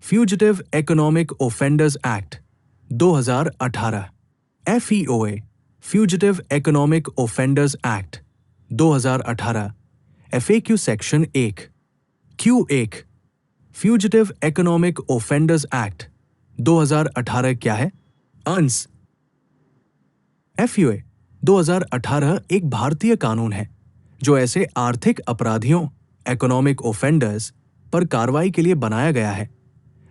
Fugitive economic offenders act 2018, FEOA fugitive economic offenders act 2018, FAQ section 1, Q1 fugitive economic offenders act 2018 क्या है? अंश FEOA 2018 एक भारतीय कानून है जो ऐसे आर्थिक अपराधियों इकोनॉमिक ऑफेंडर्स पर कार्रवाई के लिए बनाया गया है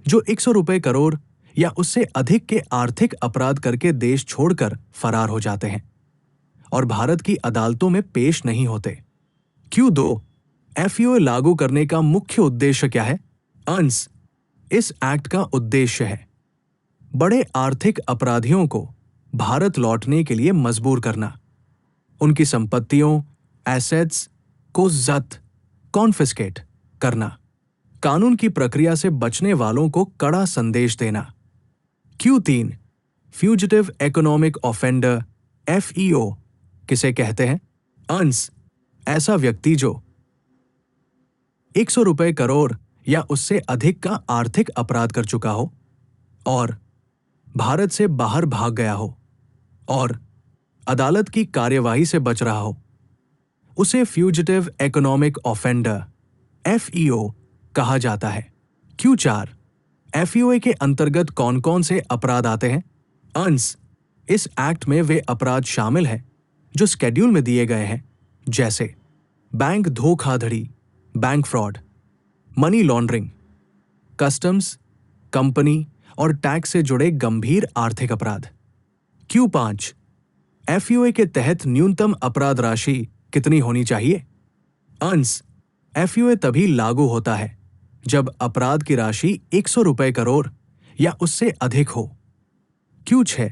जो 100 रुपए करोड़ या उससे अधिक के आर्थिक अपराध करके देश छोड़कर फरार हो जाते हैं और भारत की अदालतों में पेश नहीं होते। Q2 FEOA लागू करने का मुख्य उद्देश्य क्या है? अंश इस एक्ट का उद्देश्य है बड़े आर्थिक अपराधियों को भारत लौटने के लिए मजबूर करना, उनकी संपत्तियों एसेट्स को जब्त कॉन्फिस्केट करना, कानून की प्रक्रिया से बचने वालों को कड़ा संदेश देना। Q3 fugitive economic offender FEO किसे कहते हैं? अंश ऐसा व्यक्ति जो 100 रुपए करोड़ या उससे अधिक का आर्थिक अपराध कर चुका हो और भारत से बाहर भाग गया हो और अदालत की कार्यवाही से बच रहा हो, उसे फ्यूजिटिव इकोनॉमिक ऑफेंडर FEO कहा जाता है। Q4 FEOA के अंतर्गत कौन कौन से अपराध आते हैं? अंश इस एक्ट में वे अपराध शामिल हैं जो स्केड्यूल में दिए गए हैं, जैसे बैंक धोखाधड़ी, bank fraud, money laundering, customs, company और टैक्स से जुड़े गंभीर आर्थिक अपराध। Q5 FEOA के तहत न्यूनतम अपराध राशि कितनी होनी चाहिए? अंश FEOA तभी लागू होता है जब अपराध की राशि 100 रुपए करोड़ या उससे अधिक हो। Q6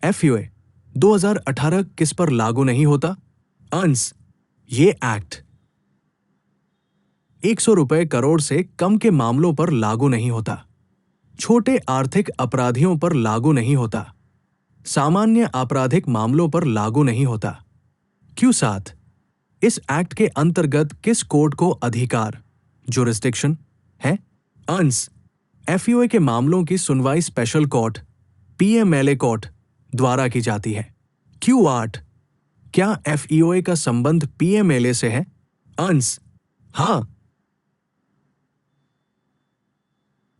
FEOA 2018 किस पर लागू नहीं होता? अंश ये एक्ट 100 रुपए करोड़ से कम के मामलों पर लागू नहीं होता, छोटे आर्थिक अपराधियों पर लागू नहीं होता, सामान्य आपराधिक मामलों पर लागू नहीं होता। Q7 इस एक्ट के अंतर्गत किस कोर्ट को अधिकार जुरिस्डिक्शन है? अंश FEOA के मामलों की सुनवाई स्पेशल कोर्ट PMLA कोर्ट द्वारा की जाती है। Q8 क्या FEOA का संबंध PMLA से है? अंश हाँ।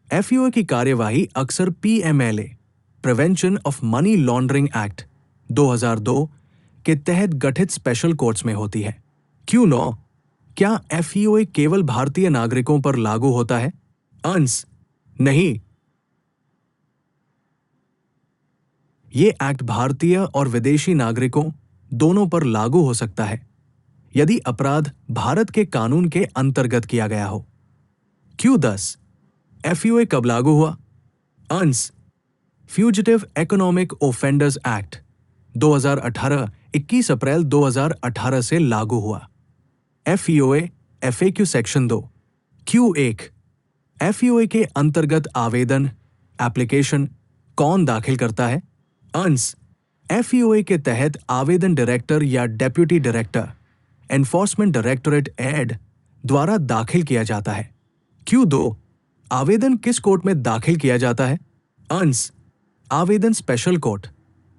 FEOA की कार्यवाही अक्सर PMLA prevention of money laundering act 2002 के तहत गठित स्पेशल कोर्ट्स में होती है। Q9 क्या FEOA केवल भारतीय नागरिकों पर लागू होता है? अंश नहीं, ये एक्ट भारतीय और विदेशी नागरिकों दोनों पर लागू हो सकता है यदि अपराध भारत के कानून के अंतर्गत किया गया हो। Q10 FEOA कब लागू हुआ? अंश फ्यूजिटिव इकोनॉमिक ऑफेंडर्स एक्ट 2018 21 अप्रैल 2018 से लागू हुआ। FEOA FAQ section 2 Q1 FEOA के अंतर्गत आवेदन एप्लीकेशन कौन दाखिल करता है? अंश FEOA के तहत आवेदन डायरेक्टर या deputy director enforcement directorate ED द्वारा दाखिल किया जाता है। Q2 आवेदन किस कोर्ट में दाखिल किया जाता है? अंश आवेदन स्पेशल कोर्ट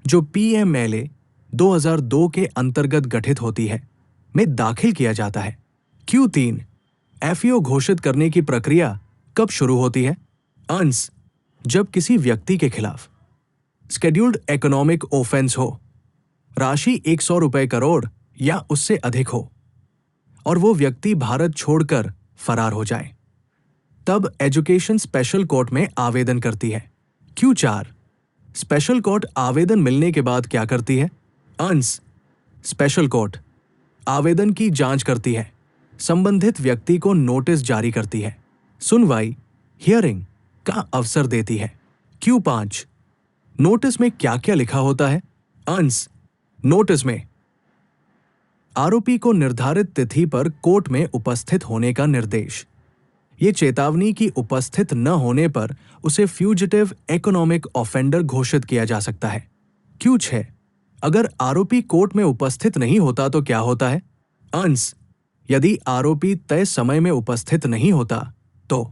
जो PMLA 2002 के अंतर्गत गठित होती है में दाखिल किया जाता है। Q3 FEO घोषित करने की प्रक्रिया कब शुरू होती है? अंश जब किसी व्यक्ति के खिलाफ स्केड्यूल्ड इकोनॉमिक ऑफेंस हो, राशि 100 रुपए करोड़ या उससे अधिक हो और वो व्यक्ति भारत छोड़कर फरार हो जाए, तब एजुकेशन स्पेशल कोर्ट में आवेदन करती है। Q4 स्पेशल कोर्ट आवेदन मिलने के बाद क्या करती है? अंश स्पेशल कोर्ट आवेदन की जांच करती है, संबंधित व्यक्ति को नोटिस जारी करती है, सुनवाई हियरिंग का अवसर देती है। Q5 नोटिस में क्या क्या लिखा होता है? अंश नोटिस में आरोपी को निर्धारित तिथि पर कोर्ट में उपस्थित होने का निर्देश, ये चेतावनी की उपस्थित न होने पर उसे फ्यूजिटिव इकोनॉमिक ऑफेंडर घोषित किया जा सकता है। Q6 अगर आरोपी कोर्ट में उपस्थित नहीं होता तो क्या होता है? अंश यदि आरोपी तय समय में उपस्थित नहीं होता तो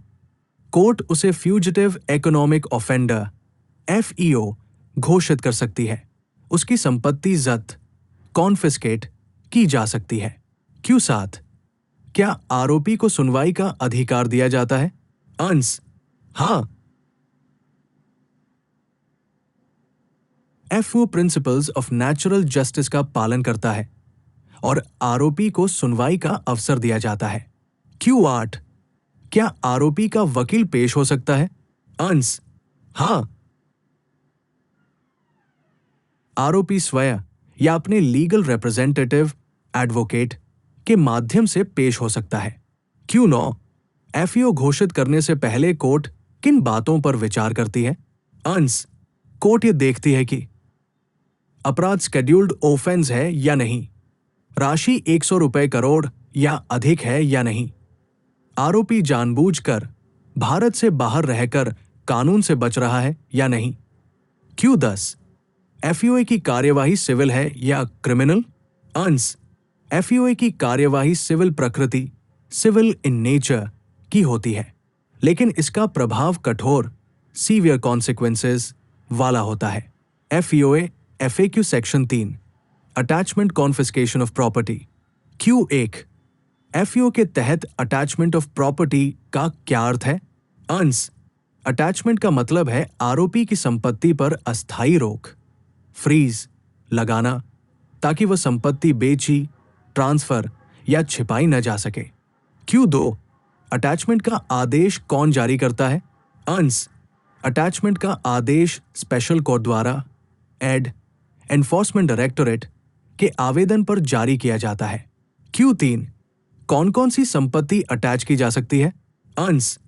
कोर्ट उसे फ्यूजिटिव इकोनॉमिक ऑफेंडर FEO घोषित कर सकती है। उसकी संपत्ति जब्त कॉन्फिस्केट की जा सकती है। Q7 क्या आरोपी को सुनवाई का अधिकार दिया जाता है? अंश हाँ। FO principles of natural justice का पालन करता है और आरोपी को सुनवाई का अवसर दिया जाता है। Q8 क्या आरोपी का वकील पेश हो सकता है? अंश हाँ। आरोपी स्वयं या अपने लीगल रिप्रेजेंटेटिव एडवोकेट के माध्यम से पेश हो सकता है। Q9 FEO घोषित करने से पहले कोर्ट किन बातों पर विचार करती है? अंश कोर्ट यह देखती है कि अपराध शेड्यूल्ड ऑफेंस है या नहीं, राशि 100 रुपए करोड़ या अधिक है या नहीं, आरोपी जानबूझकर भारत से बाहर रहकर कानून से बच रहा है या नहीं। Q10 FEO की कार्यवाही सिविल है या क्रिमिनल? अंश FEO की कार्यवाही सिविल प्रकृति सिविल इन नेचर की होती है, लेकिन इसका प्रभाव कठोर सीवियर कॉन्सिक्वेंसेस वाला होता है। FEOA FAQ section 3 attachment confiscation of property. Q1 FEO के तहत अटैचमेंट ऑफ प्रॉपर्टी का क्या अर्थ है? अंश अटैचमेंट का मतलब है आरोपी की संपत्ति पर अस्थायी रोक फ्रीज लगाना ताकि वह संपत्ति बेची, ट्रांसफर या छिपाई न जा सके। Q2 अटैचमेंट का आदेश कौन जारी करता है? अंश अटैचमेंट का आदेश स्पेशल कोर्ट द्वारा एनफोर्समेंट डायरेक्टोरेट के आवेदन पर जारी किया जाता है। Q3 कौन कौन सी संपत्ति अटैच की जा सकती है? अंश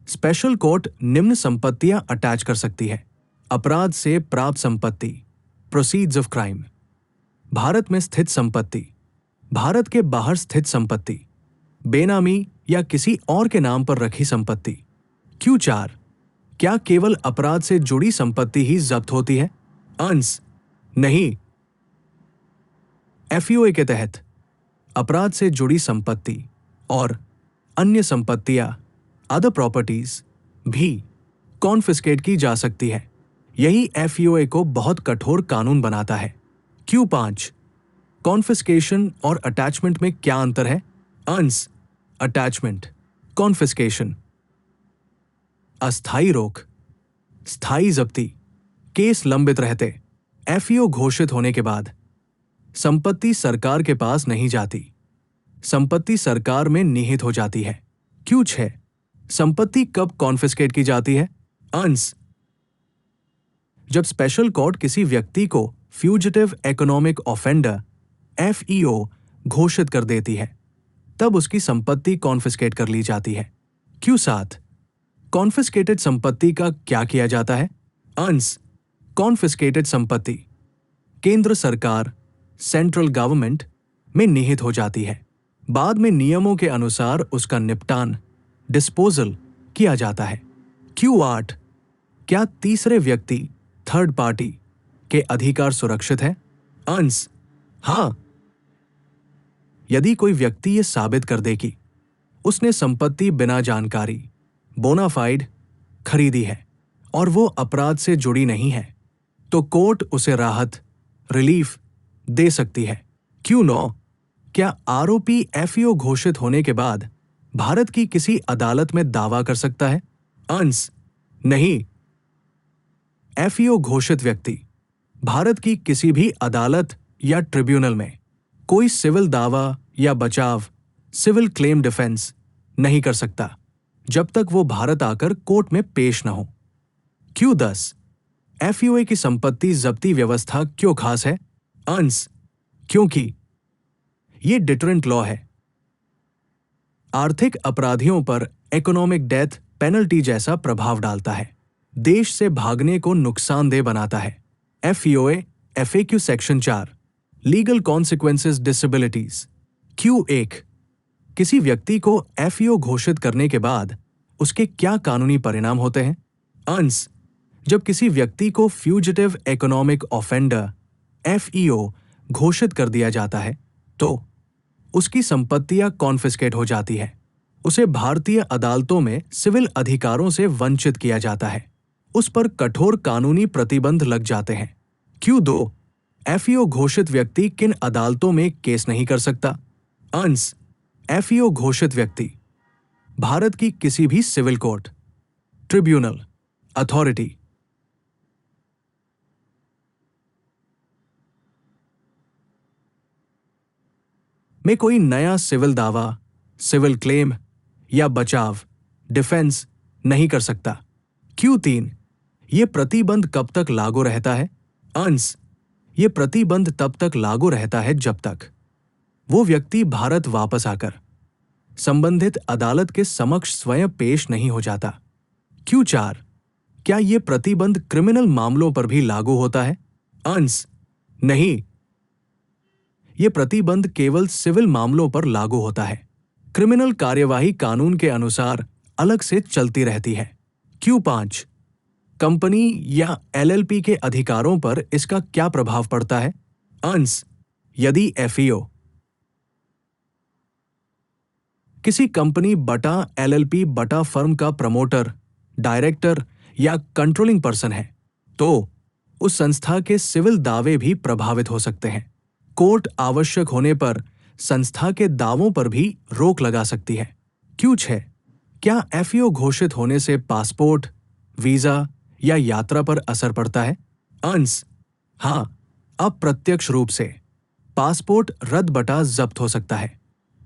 स्पेशल कोर्ट निम्न संपत्तियां अटैच कर सकती है। अपराध से प्राप्त संपत्ति प्रोसीड्स ऑफ क्राइम, भारत में स्थित संपत्ति, भारत के बाहर स्थित संपत्ति, बेनामी या किसी और के नाम पर रखी संपत्ति। Q4 क्या केवल अपराध से जुड़ी संपत्ति ही जब्त होती है? अंश नहीं। FEOA के तहत अपराध से जुड़ी संपत्ति और अन्य संपत्तियां अदर प्रॉपर्टीज भी कॉन्फिस्केट की जा सकती है। यही FEOA को बहुत कठोर कानून बनाता है। Q5 कॉन्फिस्केशन और अटैचमेंट में क्या अंतर है? अंश अटैचमेंट कॉन्फिस्केशन अस्थायी रोक, स्थायी जब्ती, केस लंबित रहते FEO घोषित होने के बाद संपत्ति सरकार के पास नहीं जाती, संपत्ति सरकार में निहित हो जाती है। Q6 संपत्ति कब कॉन्फिस्केट की जाती है? अंश जब स्पेशल कोर्ट किसी व्यक्ति को फ्यूजिटिव इकोनॉमिक ऑफेंडर FEO घोषित कर देती है, तब उसकी संपत्ति कॉन्फिस्केट कर ली जाती है। Q7 कॉन्फिस्केटेड संपत्ति का क्या किया जाता है? अंश कॉन्फिस्केटेड संपत्ति केंद्र सरकार सेंट्रल गवर्नमेंट में निहित हो जाती है। बाद में नियमों के अनुसार उसका निपटान डिस्पोजल किया जाता है। Q8 क्या तीसरे व्यक्ति थर्ड पार्टी के अधिकार सुरक्षित है? अंश हाँ। यदि कोई व्यक्ति ये साबित कर दे कि उसने संपत्ति बिना जानकारी बोनाफाइड खरीदी है और वो अपराध से जुड़ी नहीं है, तो कोर्ट उसे राहत रिलीफ दे सकती है। Q9 क्या आरोपी FEO घोषित होने के बाद भारत की किसी अदालत में दावा कर सकता है? अंश नहीं। FEO घोषित व्यक्ति भारत की किसी भी अदालत या ट्रिब्यूनल में कोई सिविल दावा या बचाव सिविल क्लेम डिफेंस नहीं कर सकता जब तक वो भारत आकर कोर्ट में पेश न हो। Q10 FEOA की संपत्ति जब्ती व्यवस्था क्यों खास है? अंश क्योंकि ये डिटरेंट लॉ है। आर्थिक अपराधियों पर इकोनॉमिक डेथ पेनल्टी जैसा प्रभाव डालता है, देश से भागने को नुकसानदेह बनाता है। FEOA FAQ section 4 legal consequences disabilities. Q1 किसी व्यक्ति को FEO घोषित करने के बाद उसके क्या कानूनी परिणाम होते हैं? अंश जब किसी व्यक्ति को फ्यूजिटिव इकोनॉमिक ऑफेंडर FEO घोषित कर दिया जाता है तो उसकी संपत्तियां कॉन्फिस्केट हो जाती है, उसे भारतीय अदालतों में सिविल अधिकारों से वंचित किया जाता है। उस पर कठोर कानूनी प्रतिबंध लग जाते हैं। Q2 एफईओ घोषित व्यक्ति किन अदालतों में केस नहीं कर सकता? अंश एफईओ घोषित व्यक्ति भारत की किसी भी सिविल कोर्ट, ट्रिब्यूनल, अथॉरिटी, में कोई नया सिविल दावा, सिविल क्लेम या बचाव, डिफेंस नहीं कर सकता। Q3 ये प्रतिबंध कब तक लागू रहता है? अंश ये प्रतिबंध तब तक लागू रहता है जब तक वो व्यक्ति भारत वापस आकर संबंधित अदालत के समक्ष स्वयं पेश नहीं हो जाता। Q4 क्या ये प्रतिबंध क्रिमिनल मामलों पर भी लागू होता है? अंश नहीं, ये प्रतिबंध केवल सिविल मामलों पर लागू होता है। क्रिमिनल कार्यवाही कानून के अनुसार अलग से चलती रहती है। Q5 कंपनी या LLP के अधिकारों पर इसका क्या प्रभाव पड़ता है? अंश यदि एफईओ किसी कंपनी बटा LLP बटा फर्म का प्रमोटर, डायरेक्टर या कंट्रोलिंग पर्सन है, तो उस संस्था के सिविल दावे भी प्रभावित हो सकते हैं। कोर्ट आवश्यक होने पर संस्था के दावों पर भी रोक लगा सकती है। Q6 क्या एफईओ घोषित होने से पासपोर्ट, वीजा या यात्रा पर असर पड़ता है? अंश हाँ, अप्रत्यक्ष रूप से पासपोर्ट रद्द बटा जब्त हो सकता है।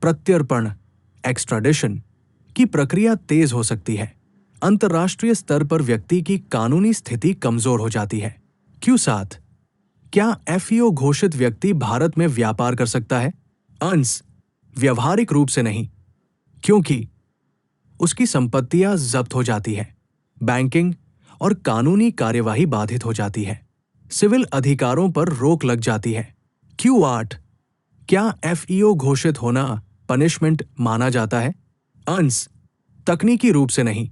प्रत्यर्पण, एक्स्ट्राडिशन की प्रक्रिया तेज हो सकती है। अंतर्राष्ट्रीय स्तर पर व्यक्ति की कानूनी स्थिति कमजोर हो जाती है। Q7 क्या एफईओ घोषित व्यक्ति भारत में व्यापार कर सकता है? अंश व्यवहारिक रूप से नहीं, क्योंकि उसकी संपत्तियां जब्त हो जाती है, बैंकिंग और कानूनी कार्यवाही बाधित हो जाती है, सिविल अधिकारों पर रोक लग जाती है। Q8 क्या एफईओ घोषित होना पनिशमेंट माना जाता है? अंश तकनीकी रूप से नहीं।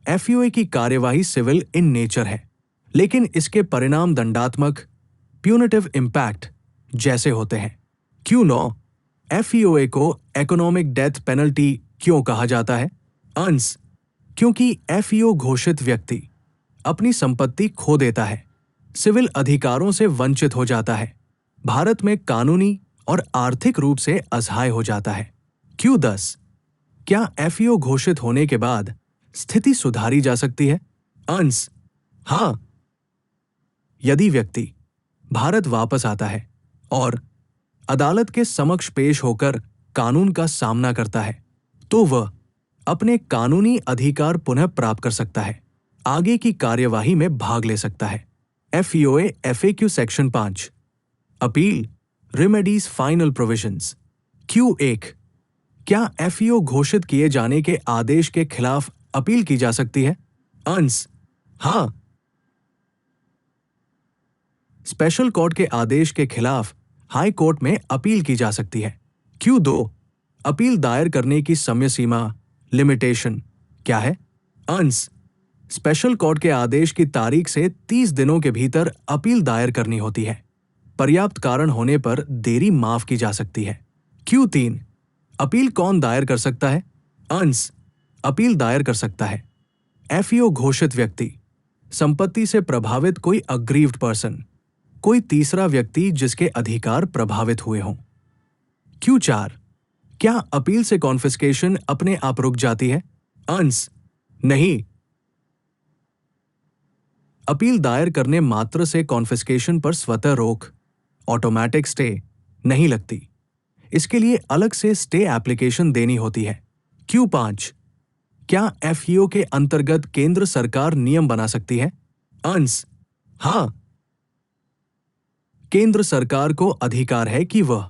एफईओ की कार्यवाही सिविल इन नेचर है, लेकिन इसके परिणाम दंडात्मक, प्यूनिटिव इम्पैक्ट जैसे होते हैं। Q9 एफईओ को इकोनॉमिक डेथ पेनल्टी क्यों कहा जाता है? अंश क्योंकि एफईओ घोषित व्यक्ति अपनी संपत्ति खो देता है, सिविल अधिकारों से वंचित हो जाता है, भारत में कानूनी और आर्थिक रूप से असहाय हो जाता है। Q10 क्या एफईओ घोषित होने के बाद स्थिति सुधारी जा सकती है? अंश हाँ, यदि व्यक्ति भारत वापस आता है और अदालत के समक्ष पेश होकर कानून का सामना करता है, तो वह अपने कानूनी अधिकार पुनः प्राप्त कर सकता है, आगे की कार्यवाही में भाग ले सकता है। एफईओए FAQ section 5 appeal, remedies, final provisions. Q1 क्या एफईओ घोषित किए जाने के आदेश के खिलाफ अपील की जा सकती है? अंश हाँ, स्पेशल कोर्ट के आदेश के खिलाफ हाई कोर्ट में अपील की जा सकती है। Q2 अपील दायर करने की समय सीमा, लिमिटेशन क्या है? अंश स्पेशल कोर्ट के आदेश की तारीख से 30 दिनों के भीतर अपील दायर करनी होती है। पर्याप्त कारण होने पर देरी माफ की जा सकती है। Q3 अपील कौन दायर कर सकता है? अंश अपील दायर कर सकता है एफईओ घोषित व्यक्ति, संपत्ति से प्रभावित कोई अग्रीव्ड पर्सन, कोई तीसरा व्यक्ति जिसके अधिकार प्रभावित हुए हों। Q4 क्या अपील से कॉन्फिस्केशन अपने आप रुक जाती है? अंश नहीं, अपील दायर करने मात्र से कॉन्फिस्केशन पर स्वतः रोक, ऑटोमैटिक स्टे नहीं लगती। इसके लिए अलग से स्टे एप्लीकेशन देनी होती है। Q5 क्या एफईओ के अंतर्गत केंद्र सरकार नियम बना सकती है? अंश हाँ, केंद्र सरकार को अधिकार है कि वह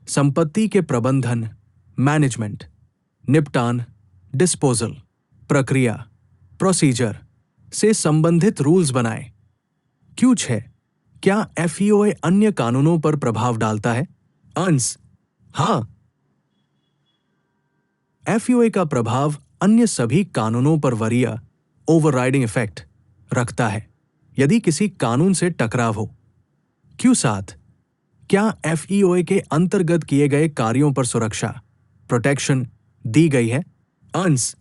संपत्ति के प्रबंधन, मैनेजमेंट, निपटान, डिस्पोजल, प्रक्रिया, प्रोसीजर से संबंधित रूल्स बनाए। Q6 क्या एफईओ अन्य कानूनों पर प्रभाव डालता है? अंश हाँ, एफईओ का प्रभाव अन्य सभी कानूनों पर वरीय, ओवरराइडिंग इफेक्ट रखता है यदि किसी कानून से टकराव हो। Q7 क्या एफईओ के अंतर्गत किए गए कार्यों पर सुरक्षा, प्रोटेक्शन दी गई है? अंश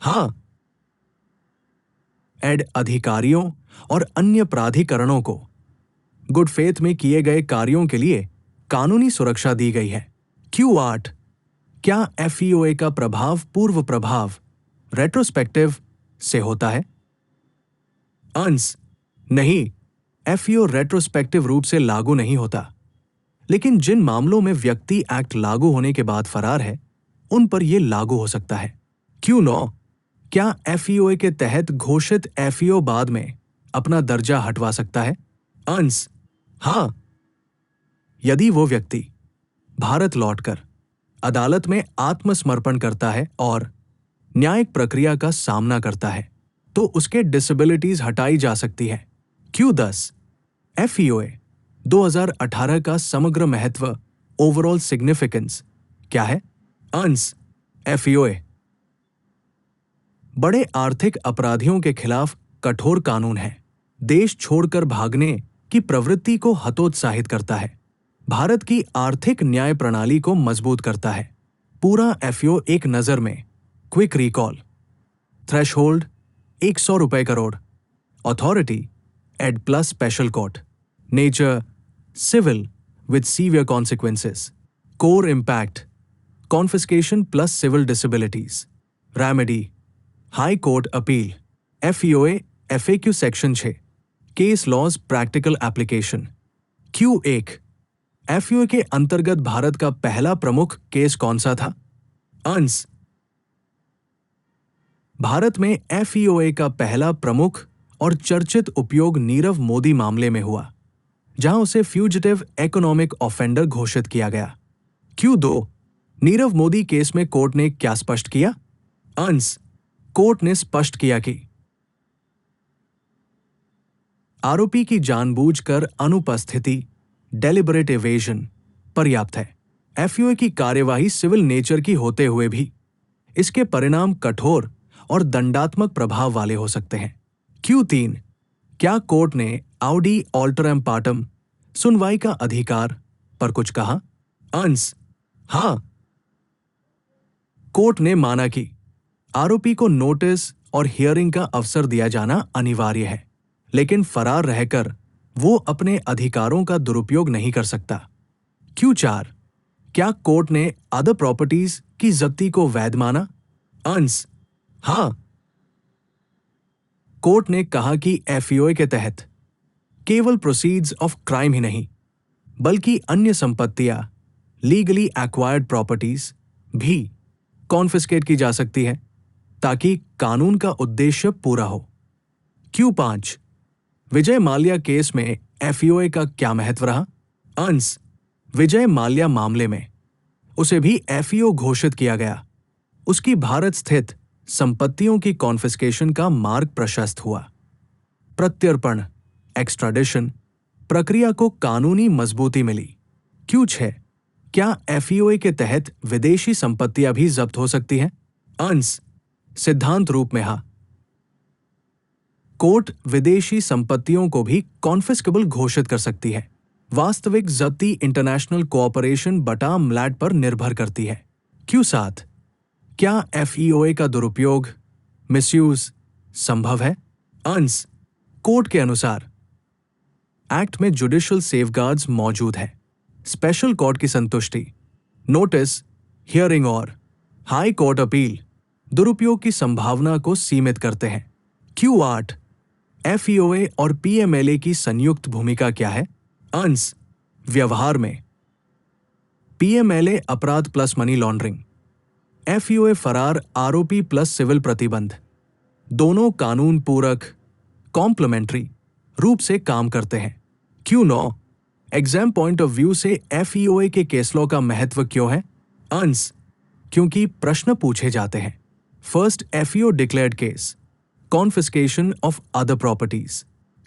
हाँ। एड अधिकारियों और अन्य प्राधिकरणों को गुड फेथ में किए गए कार्यों के लिए कानूनी सुरक्षा दी गई है। Q8 क्या FEOA का प्रभाव पूर्व प्रभाव रेट्रोस्पेक्टिव से होता है? अंश नहीं, FEO रेट्रोस्पेक्टिव रूप से लागू नहीं होता, लेकिन जिन मामलों में व्यक्ति एक्ट लागू होने के बाद फरार है उन पर यह लागू हो सकता है। Q9 क्या FEOA के तहत घोषित FEO बाद में अपना दर्जा हटवा सकता है? अंश हां, यदि वो व्यक्ति भारत लौटकर अदालत में आत्मसमर्पण करता है और न्यायिक प्रक्रिया का सामना करता है तो उसके डिसेबिलिटीज हटाई जा सकती है। Q10 FEOA 2018 का समग्र महत्व ओवरऑल सिग्निफिकेंस क्या है? अंश FEOA बड़े आर्थिक अपराधियों के खिलाफ कठोर कानून है, देश छोड़कर भागने की प्रवृत्ति को हतोत्साहित करता है, भारत की आर्थिक न्याय प्रणाली को मजबूत करता है। पूरा FEO एक नजर में क्विक रिकॉल, थ्रेशहोल्ड 100 रुपए crore, authority ED plus special court, nature civil with severe consequences, core impact confiscation plus civil disabilities, remedy high court appeal, FEOA FAQ section 6 case laws practical application. Q1 FEOA के अंतर्गत भारत का पहला प्रमुख case कौन सा था? अंश भारत में FEOA का पहला प्रमुख और चर्चित उपयोग नीरव मोदी मामले में हुआ, जहां उसे फ्यूजिटिव इकोनॉमिक ऑफेंडर घोषित किया गया। Q2 नीरव मोदी केस में कोर्ट ने क्या स्पष्ट किया? अंश कोर्ट ने स्पष्ट किया कि आरोपी की जानबूझकर अनुपस्थिति डेलिबरेट एवेजन पर्याप्त है। FEOA की कार्यवाही सिविल नेचर की होते हुए भी इसके परिणाम कठोर और दंडात्मक प्रभाव वाले हो सकते हैं। Q3 क्या कोर्ट ने आउडी ऑल्टरम पार्टम सुनवाई का अधिकार पर कुछ कहा? अंश हां, कोर्ट ने माना कि आरोपी को नोटिस और हियरिंग का अवसर दिया जाना अनिवार्य है, लेकिन फरार रहकर वो अपने अधिकारों का दुरुपयोग नहीं कर सकता। Q4 क्या कोर्ट ने अदर प्रॉपर्टीज की जब्ती को वैध माना? अंश हां, कोर्ट ने कहा कि FEOA के तहत केवल प्रोसीड्स ऑफ क्राइम ही नहीं, बल्कि अन्य संपत्तियां लीगली एक्वायर्ड प्रॉपर्टीज भी कॉन्फिस्केट की जा सकती है ताकि कानून का उद्देश्य पूरा हो। Q5 विजय माल्या केस में FEOA का क्या महत्व रहा? अंश विजय माल्या मामले में उसे भी FEO घोषित किया गया, उसकी भारत स्थित संपत्तियों की कॉन्फिस्केशन का मार्ग प्रशस्त हुआ। प्रत्यर्पण एक्स्ट्राडिशन प्रक्रिया को कानूनी मजबूती मिली। Q6 क्या FEOA के तहत विदेशी संपत्तियां भी जब्त हो सकती हैं? अंश सिद्धांत रूप में हां, कोर्ट विदेशी संपत्तियों को भी कॉन्फिस्केबल घोषित कर सकती है। वास्तविक जब्ती इंटरनेशनल कोऑपरेशन बटा MLAT पर निर्भर करती है। Q7 क्या FEOA का दुरुपयोग मिसयूज संभव है? अंश कोर्ट के अनुसार एक्ट में जुडिशियल सेफगार्ड्स मौजूद है, स्पेशल कोर्ट की संतुष्टि, नोटिस, हियरिंग और हाई कोर्ट अपील दुरुपयोग की संभावना को सीमित करते हैं। Q8 FEOA और PMLA की संयुक्त भूमिका क्या है? अंश व्यवहार में PMLA अपराध प्लस मनी लॉन्ड्रिंग, FEOA फरार आरोपी प्लस सिविल प्रतिबंध, दोनों कानून पूरक कॉम्प्लीमेंट्री रूप से काम करते हैं। Q9 exam point of view से FEOA के केस लॉ का महत्व क्यों है? अंश क्योंकि प्रश्न पूछे जाते हैं। First FEO declared case, confiscation of other properties,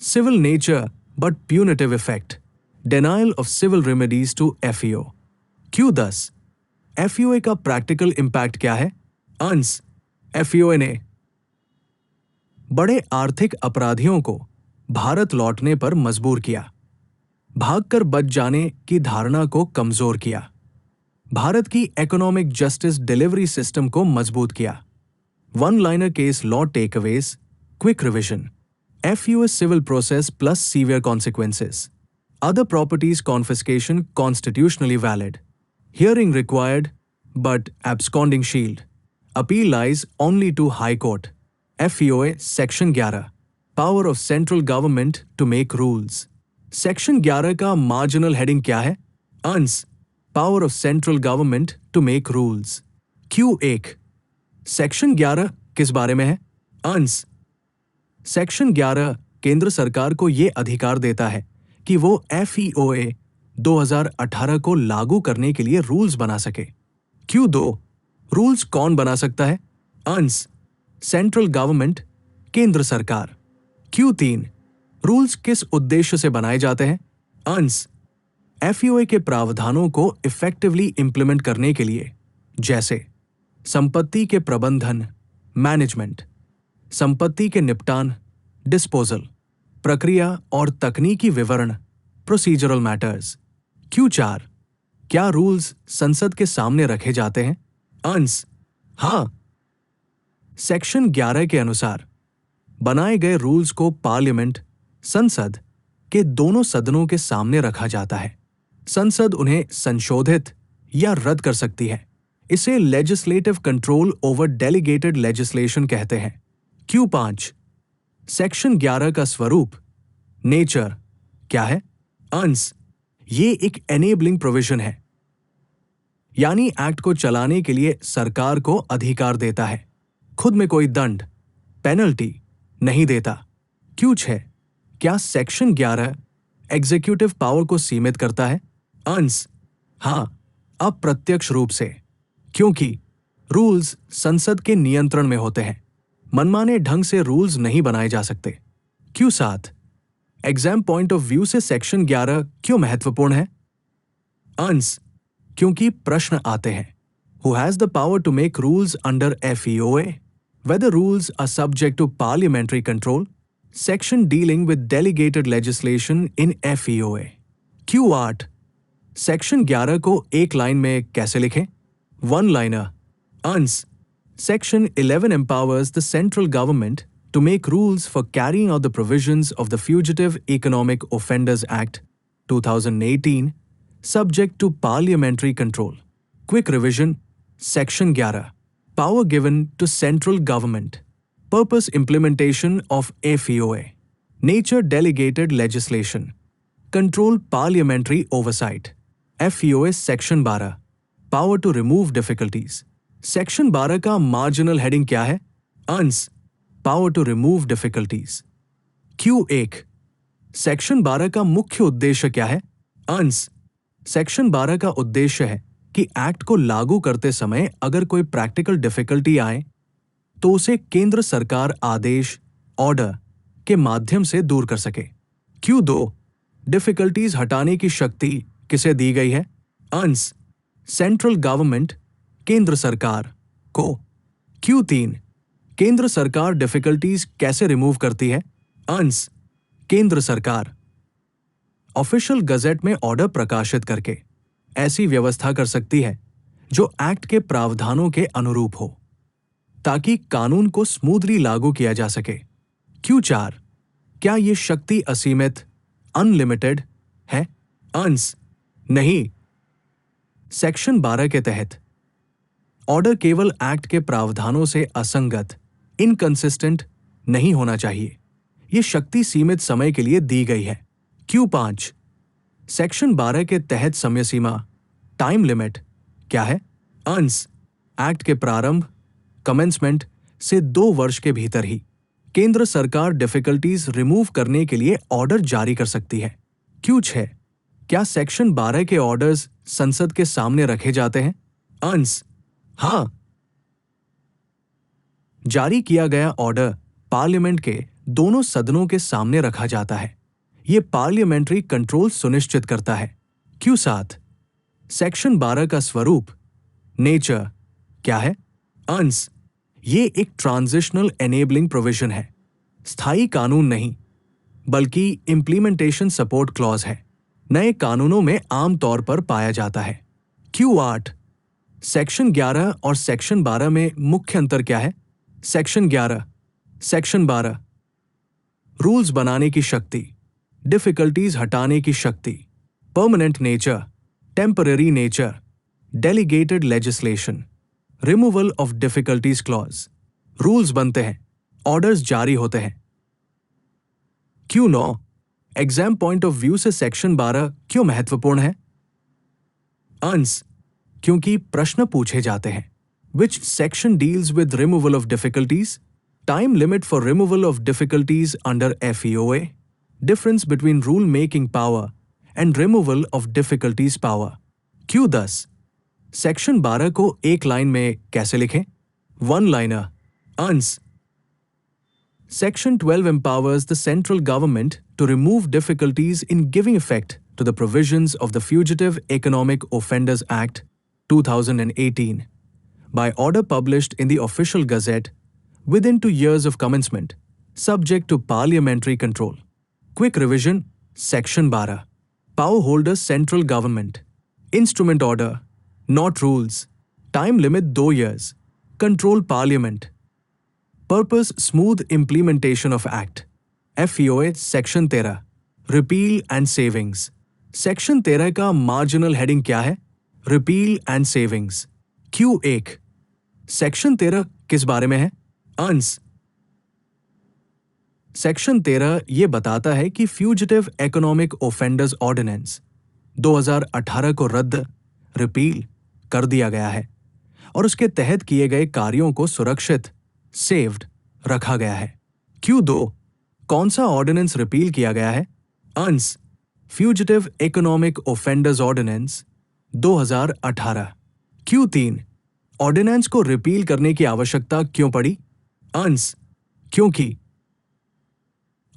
civil nature but punitive effect, denial of civil remedies to FEO. Q10 FEOA का प्रैक्टिकल इम्पैक्ट क्या है? अंश FEOA ने बड़े आर्थिक अपराधियों को भारत लौटने पर मजबूर किया, भागकर बच जाने की धारणा को कमजोर किया, भारत की इकोनॉमिक जस्टिस डिलीवरी सिस्टम को मजबूत किया। One liner case law takeaways, quick revision, FUS civil process plus severe consequences, other properties confiscation constitutionally valid, hearing required but absconding shield, appeal lies only to high court, FEOA section 11, power of central government to make rules. Section 11 का marginal heading क्या है? Ans, power of central government to make rules. Q1, section 11 किस बारे में है? अंस, section 11 केंद्र सरकार को यह अधिकार देता है कि वो FEOA 2018 को लागू करने के लिए रूल्स बना सके। Q2, रूल्स कौन बना सकता है? अंस, सेंट्रल गवर्नमेंट, केंद्र सरकार। Q3, रूल्स किस उद्देश्य से बनाए जाते हैं? अंस, FEOA के प्रावधानों को इफेक्टिवली इंप्लीमेंट करने के लिए, जैसे संपत्ति के प्रबंधन, मैनेजमेंट, संपत्ति के निपटान, डिस्पोजल, प्रक्रिया और तकनीकी विवरण, प्रोसीजरल मैटर्स। Q4, क्या रूल्स संसद के सामने रखे जाते हैं? अंस, हाँ। सेक्शन 11 के अनुसार बनाए गए रूल्स को पार्लियामेंट, संसद के दोनों सदनों के सामने रखा जाता है। संसद उन्हें संशोधित या रद्द कर सकती है। इसे legislative control over delegated legislation कहते हैं। Q5, सेक्शन 11 का स्वरूप, नेचर क्या है? अंस, ये एक एनेबलिंग प्रोविजन है, यानी एक्ट को चलाने के लिए सरकार को अधिकार देता है, खुद में कोई दंड, पेनल्टी नहीं देता। Q6, क्या सेक्शन 11 एग्जीक्यूटिव पावर को सीमित करता है? अंस, हाँ, अप्रत्यक्ष रूप से, क्योंकि रूल्स संसद के नियंत्रण में होते हैं। मनमाने ढंग से रूल्स नहीं बनाए जा सकते। Q7, exam point of view से सेक्शन 11 क्यों महत्वपूर्ण है? अंस, क्योंकि प्रश्न आते हैं। Who has the power to make rules under FEOA? Whether rules are subject to parliamentary control? Section dealing with delegated legislation in FEOA. Q8, section 11 को एक लाइन में कैसे लिखें? One liner. अंस, section 11 empowers the central government to make rules for carrying out the provisions of the Fugitive Economic Offenders Act 2018 subject to parliamentary control. Quick revision, section 11, power given to central government, purpose implementation of FEOA, nature delegated legislation, control parliamentary oversight, FEOA section 12, power to remove difficulties. Section 12 का marginal heading क्या है? Ans, power to remove difficulties. Q1, section 12 का मुख्य उद्देश्य क्या है? अंस, section 12 का उद्देश्य है कि एक्ट को लागू करते समय अगर कोई प्रैक्टिकल डिफिकल्टी आए तो उसे केंद्र सरकार आदेश, ऑर्डर के माध्यम से दूर कर सके। Q2, डिफिकल्टीज हटाने की शक्ति किसे दी गई है? अंस, सेंट्रल गवर्नमेंट, केंद्र सरकार को। Q3, केंद्र सरकार डिफिकल्टीज कैसे रिमूव करती है? अंस, केंद्र सरकार ऑफिशियल गजेट में ऑर्डर प्रकाशित करके ऐसी व्यवस्था कर सकती है जो एक्ट के प्रावधानों के अनुरूप हो, ताकि कानून को स्मूथली लागू किया जा सके। Q4, क्या ये शक्ति असीमित, अनलिमिटेड है? अंस, नहीं। सेक्शन 12 के तहत ऑर्डर केवल एक्ट के प्रावधानों से असंगत, इनकंसिस्टेंट नहीं होना चाहिए। यह शक्ति सीमित समय के लिए दी गई है। Q5, सेक्शन 12 के तहत समय सीमा, टाइम लिमिट क्या है? अंस, एक्ट के प्रारंभ, कमेंसमेंट से 2 वर्ष के भीतर ही केंद्र सरकार डिफिकल्टीज रिमूव करने के लिए ऑर्डर जारी कर सकती है। Q6, क्या सेक्शन 12 के ऑर्डर्स संसद के सामने रखे जाते हैं? अंस, हाँ। जारी किया गया ऑर्डर पार्लियामेंट के दोनों सदनों के सामने रखा जाता है। यह पार्लियामेंट्री कंट्रोल सुनिश्चित करता है। Q7, सेक्शन 12 का स्वरूप, नेचर क्या है? अंस, ये एक ट्रांजिशनल एनेबलिंग प्रोविजन है, स्थायी कानून नहीं, बल्कि इंप्लीमेंटेशन सपोर्ट क्लॉज है। नए कानूनों में आमतौर पर पाया जाता है। Q8 सेक्शन 11 और सेक्शन 12 में मुख्य अंतर क्या है? सेक्शन 11, सेक्शन 12 रूल्स बनाने की शक्ति, डिफिकल्टीज हटाने की शक्ति, permanent nature, temporary nature, delegated legislation, removal of difficulties clause. Rules बनते हैं, ऑर्डर्स जारी होते हैं। Q9 exam point of view से सेक्शन 12 क्यों महत्वपूर्ण है? आंस क्योंकि प्रश्न पूछे जाते हैं। Which section deals with removal of difficulties? Time limit for removal of difficulties under FEOA. Difference between rule-making power and removal of difficulties power. Q10 section 12 को एक लाइन में कैसे लिखें? One liner. आंस Section 12 empowers the central government to remove difficulties in giving effect to the provisions of the Fugitive Economic Offenders Act 2018 by order published in the Official Gazette within 2 years of commencement, subject to parliamentary control. Quick revision, Section 12. Power holders central government. Instrument order, not rules. Time limit 2 years. Control parliament. Purpose smooth implementation of Act. FEOA Section 13. Repeal and savings. Section 13 का marginal heading क्या है? Repeal and savings. Q1 section 13 किस बारे में है? अंस section 13 ये बताता है कि फ्यूजिटिव इकोनॉमिक ऑफेंडर्स ऑर्डिनेंस 2018 को रद्द, रिपील कर दिया गया है और उसके तहत किए गए कार्यों को सुरक्षित, सेव्ड रखा गया है। Q2 कौन सा ऑर्डिनेंस रिपील किया गया है? Ans fugitive economic offenders ordinance 2018। Q3 ordinance को रिपील करने की आवश्यकता क्यों पड़ी? अंस क्योंकि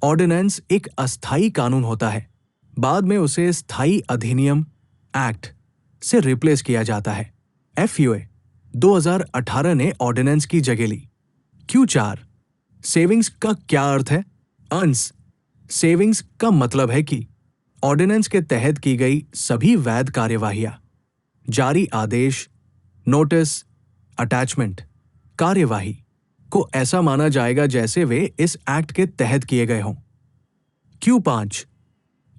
ऑर्डिनेंस एक अस्थायी कानून होता है, बाद में उसे स्थायी अधिनियम एक्ट से रिप्लेस किया जाता है। FEOA 2018 ने ऑर्डिनेंस की जगह ली। Q4 सेविंग्स का क्या अर्थ है? अंस सेविंग्स का मतलब है कि ऑर्डिनेंस के तहत की गई सभी वैध कार्यवाहियां, जारी आदेश, नोटिस, अटैचमेंट, कार्यवाही को ऐसा माना जाएगा जैसे वे इस एक्ट के तहत किए गए हों। Q5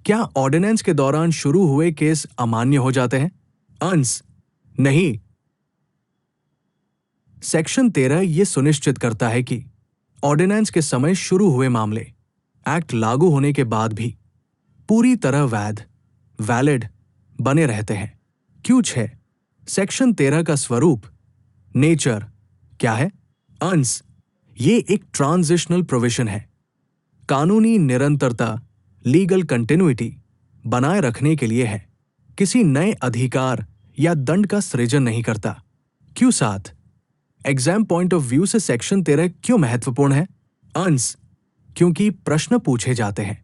क्या ऑर्डिनेंस के दौरान शुरू हुए केस अमान्य हो जाते हैं? अंस नहीं। सेक्शन 13 ये सुनिश्चित करता है कि ऑर्डिनेंस के समय शुरू हुए मामले एक्ट लागू होने के बाद भी पूरी तरह वैध, वैलिड बने रहते हैं। Q6 सेक्शन 13 का स्वरूप, नेचर क्या है? अंस ये एक ट्रांजिशनल प्रोविजन है, कानूनी निरंतरता, लीगल कंटिन्यूटी बनाए रखने के लिए है, किसी नए अधिकार या दंड का सृजन नहीं करता। Q7 exam point of view से सेक्शन 13 क्यों महत्वपूर्ण है? अंस क्योंकि प्रश्न पूछे जाते हैं।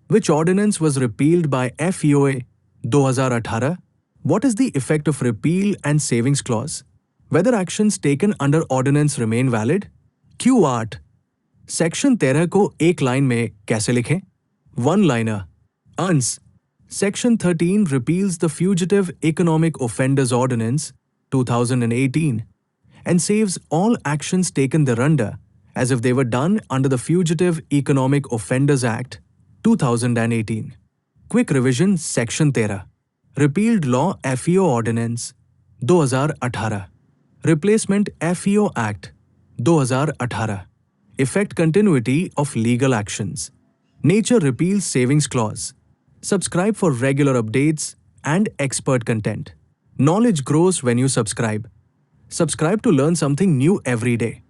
Which ordinance was repealed by FEOA 2018? What is the effect of repeal and savings clause? Whether actions taken under ordinance remain valid? Q8 section 13 को एक लाइन में कैसे लिखें? One liner. अंस section 13 repeals the Fugitive Economic Offenders Ordinance 2018 and saves all actions taken thereunder as if they were done under the Fugitive Economic Offenders Act 2018. Quick revision Section 13 Repealed Law FEO Ordinance 2018 Replacement FEO Act 2018 Effect Continuity of Legal Actions Nature Repeals Savings Clause. Subscribe for regular updates and expert content. Knowledge grows when you subscribe. Subscribe to learn something new every day.